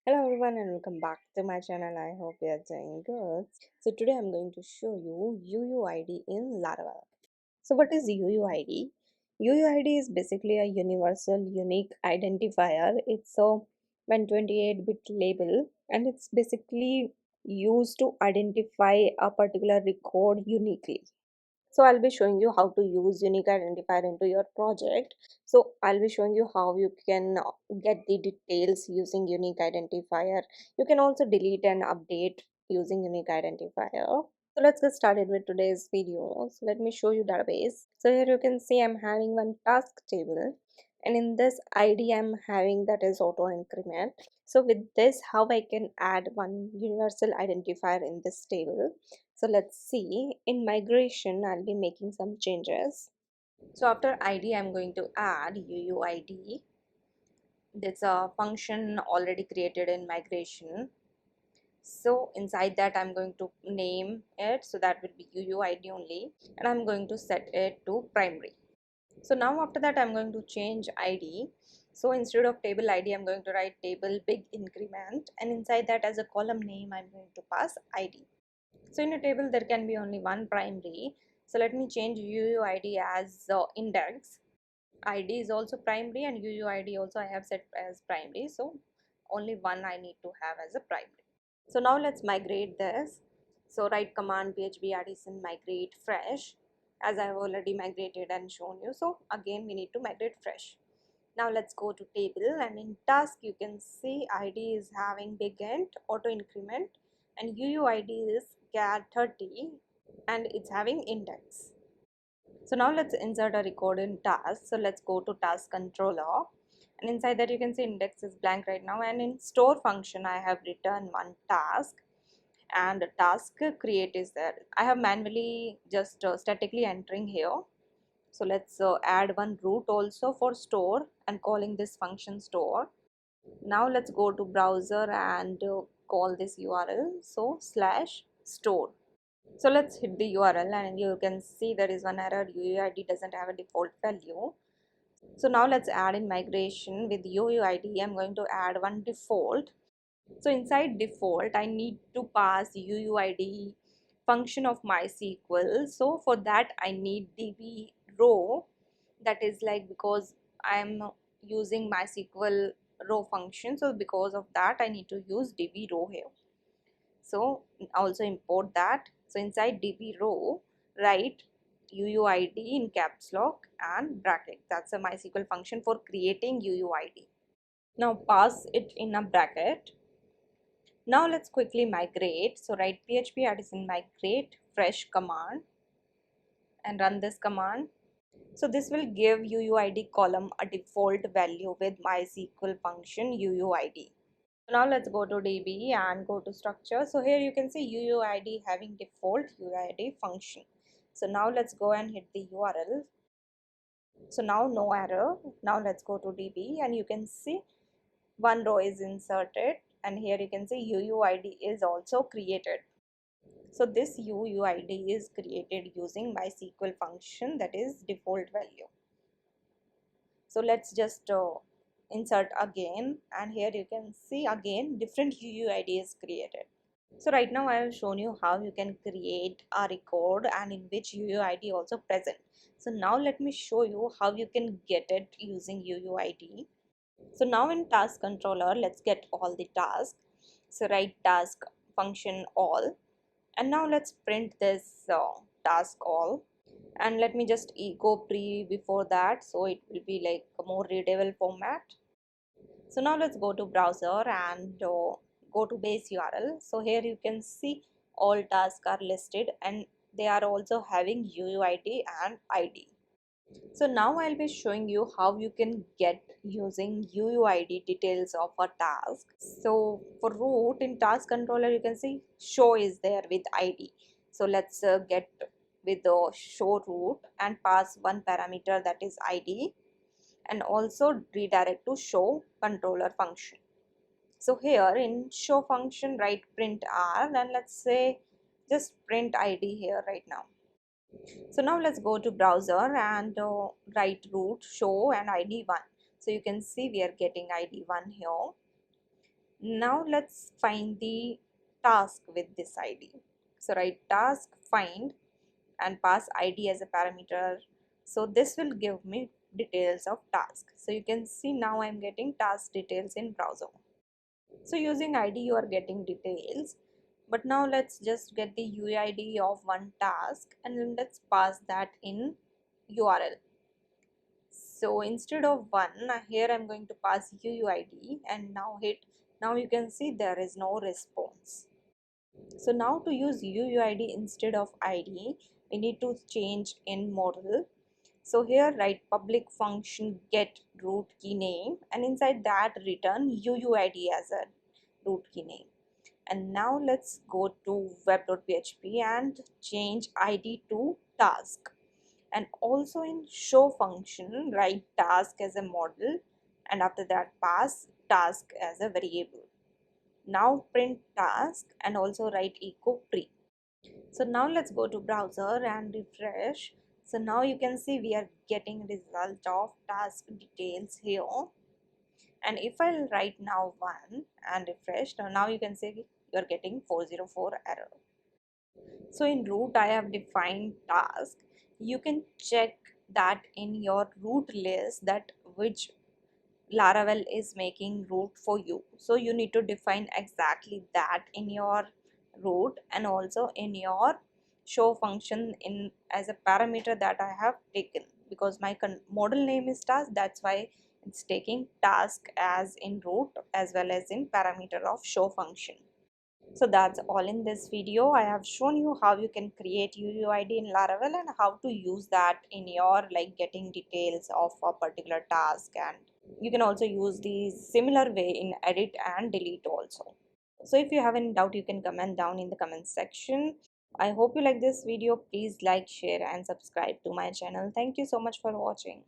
Hello everyone and welcome back to my channel. I hope you are doing good. So today I'm going to show you UUID in Laravel. So what is UUID? UUID is basically a universal unique identifier. It's a 128-bit label and it's basically used to identify a particular record uniquely. So I'll be showing you how to use unique identifier into your project. So I'll be showing you how you can get the details using unique identifier. You can also delete and update using unique identifier. So let's get started with today's video. So let me show you database. So here you can see I'm having one task table, and in this ID I'm having that is auto increment. So with this, how I can add one universal identifier in this table. So let's see. In migration, I'll be making some changes. So after ID, I'm going to add UUID. That's a function already created in migration. So inside that, I'm going to name it. So that will be UUID only. And I'm going to set it to primary. So now after that, I'm going to change ID. So instead of table ID, I'm going to write table big increment. And inside that, as a column name, I'm going to pass ID. So in a table, there can be only one primary. So let me change UUID as index. ID is also primary and UUID also I have set as primary. So only one I need to have as a primary. So now let's migrate this. So write command php addition migrate fresh, as I have already migrated and shown you. So again we need to migrate fresh. Now let's go to table, and in task you can see ID is having big int auto increment and UUID is char 30 and it's having index. So now let's insert a record in task. So let's go to task controller, and inside that you can see index is blank right now, and in store function I have written one task and task create is there. I have manually just statically entering here. So let's add one root also for store and calling this function store. Now let's go to browser and call this URL, so /store. So let's hit the URL and you can see there is one error, UUID doesn't have a default value. So now let's add in migration with UUID. I'm going to add one default. So inside default, I need to pass UUID function of MySQL. So for that, I need DB row. That is like because I'm using MySQL row function. So because of that, I need to use DB row here. So also import that. So inside DB row, write UUID in caps lock and bracket. That's a MySQL function for creating UUID. Now pass it in a bracket. Now let's quickly migrate. So write php addition migrate fresh command and run this command. So this will give UUID column a default value with MySQL function UUID. Now let's go to DB and go to structure. So here you can see UUID having default UUID function. So now let's go and hit the URL. So now no error. Now let's go to DB and you can see one row is inserted, and here you can see UUID is also created. So this UUID is created using MySQL function, that is default value. So let's just insert again, and here you can see again different UUID is created. So right now I have shown you how you can create a record and in which UUID also present. So now let me show you how you can get it using UUID. So now in task controller, let's get all the tasks. So write task function all, and now let's print this task all, and let me just go pre before that so it will be like a more readable format. So now let's go to browser and go to base URL. So here you can see all tasks are listed and they are also having UUID and ID. So now I'll be showing you how you can get using UUID details of a task. So for root in task controller, you can see show is there with ID. So let's get with the show root and pass one parameter, that is ID, and also redirect to show controller function. So here in show function, write print r, and let's say just print ID here right now. So now let's go to browser and write root show and ID 1. So you can see we are getting ID 1 here. Now let's find the task with this ID. So write task find and pass ID as a parameter. So this will give me details of task. So you can see now I'm getting task details in browser. So using ID you are getting details, but now let's just get the UID of one task and then let's pass that in URL. So instead of one, here I'm going to pass UUID and now hit. Now you can see there is no response. So now to use UUID instead of ID, we need to change in model. So here write public function get root key name and inside that return UUID as a root key name. And now let's go to web.php and change ID to task. And also in show function write task as a model and after that pass task as a variable. Now print task and also write echo pre. So now let's go to browser and refresh. So now you can see we are getting result of task details here. And if I'll write now 1 and refresh, now you can see you are getting 404 error. So in root I have defined task. You can check that in your root list that which Laravel is making root for you. So you need to define exactly that in your root and also in your show function in as a parameter that I have taken, because my model name is task, that's why it's taking task as in root as well as in parameter of show function. So that's all in this video. I have shown you how you can create UUID in Laravel and how to use that in your like getting details of a particular task, and you can also use the similar way in edit and delete also. So if you have any doubt you can comment down in the comment section. I hope you like this video. Please like, share and subscribe to my channel. Thank you so much for watching.